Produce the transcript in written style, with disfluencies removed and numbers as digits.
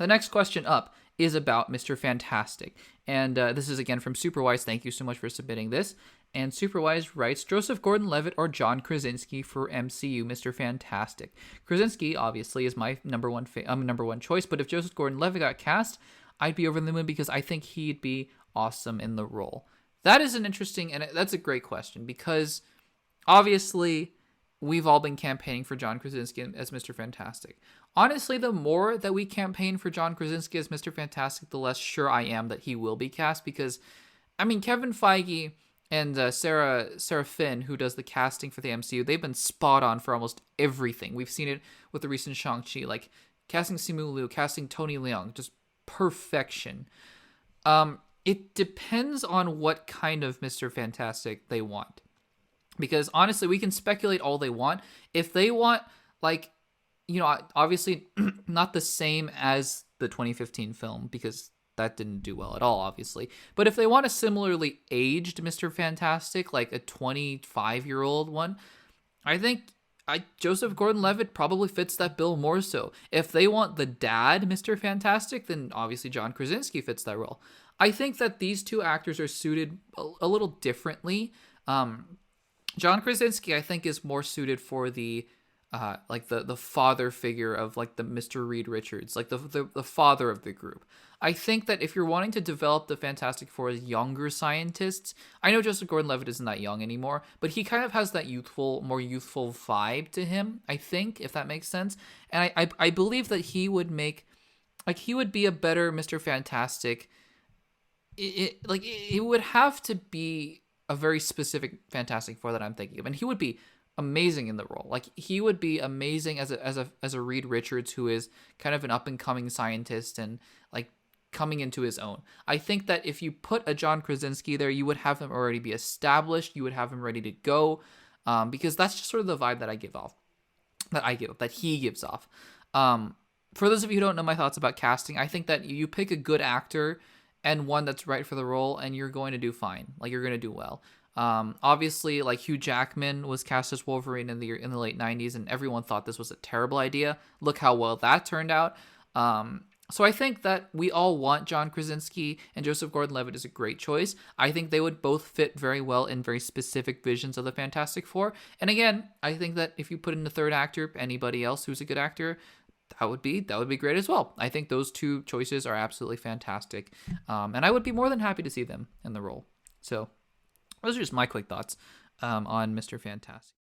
The next question up is about Mr. Fantastic. And this is again from Superwise. Thank you so much for submitting this. And Superwise writes, Joseph Gordon-Levitt or John Krasinski for MCU Mr. Fantastic. Krasinski, obviously, is my number one choice. But if Joseph Gordon-Levitt got cast, I'd be over the moon because I think he'd be awesome in the role. That is an interesting, and that's a great question because obviously we've all been campaigning for John Krasinski as Mr. Fantastic. Honestly, the more that we campaign for John Krasinski as Mr. Fantastic, the less sure I am that he will be cast because, I mean, Kevin Feige and Sarah Finn, who does the casting for the MCU, they've been spot on for almost everything. We've seen it with the recent Shang-Chi, like casting Simu Liu, casting Tony Leung, just perfection. It depends on what kind of Mr. Fantastic they want. Because honestly, we can speculate all they want. If they want, like, you know, obviously not the same as the 2015 film, because that didn't do well at all, obviously. But if they want a similarly aged Mr. Fantastic, like a 25-year-old one, I think Joseph Gordon-Levitt probably fits that bill more so. If they want the dad Mr. Fantastic, then obviously John Krasinski fits that role. I think that these two actors are suited a little differently. John Krasinski, I think, is more suited for the like the father figure of like the Mr. Reed Richards, like the father of the group. I think that if you're wanting to develop the Fantastic Four as younger scientists, I know Joseph Gordon-Levitt isn't that young anymore, but he kind of has that more youthful vibe to him, I think, if that makes sense. And I believe that he would be a better Mr. Fantastic. It would have to be a very specific Fantastic Four that I'm thinking of, and he would be amazing in the role. Like, he would be amazing as a Reed Richards, who is kind of an up and coming scientist and like coming into his own. I think that if you put a John Krasinski there, you would have him already be established. You would have him ready to go, because that's just sort of the vibe that that he gives off. For those of you who don't know my thoughts about casting, I think that you pick a good actor and one that's right for the role, and you're going to do fine. Like, you're going to do well. Obviously, like, Hugh Jackman was cast as Wolverine in the late 90s, and everyone thought this was a terrible idea. Look how well that turned out. So I think that we all want John Krasinski, and Joseph Gordon-Levitt is a great choice. I think they would both fit very well in very specific visions of the Fantastic Four. And again, I think that if you put in the third actor, anybody else who's a good actor, that would be great as well. I think those two choices are absolutely fantastic. And I would be more than happy to see them in the role. So those are just my quick thoughts on Mr. Fantastic.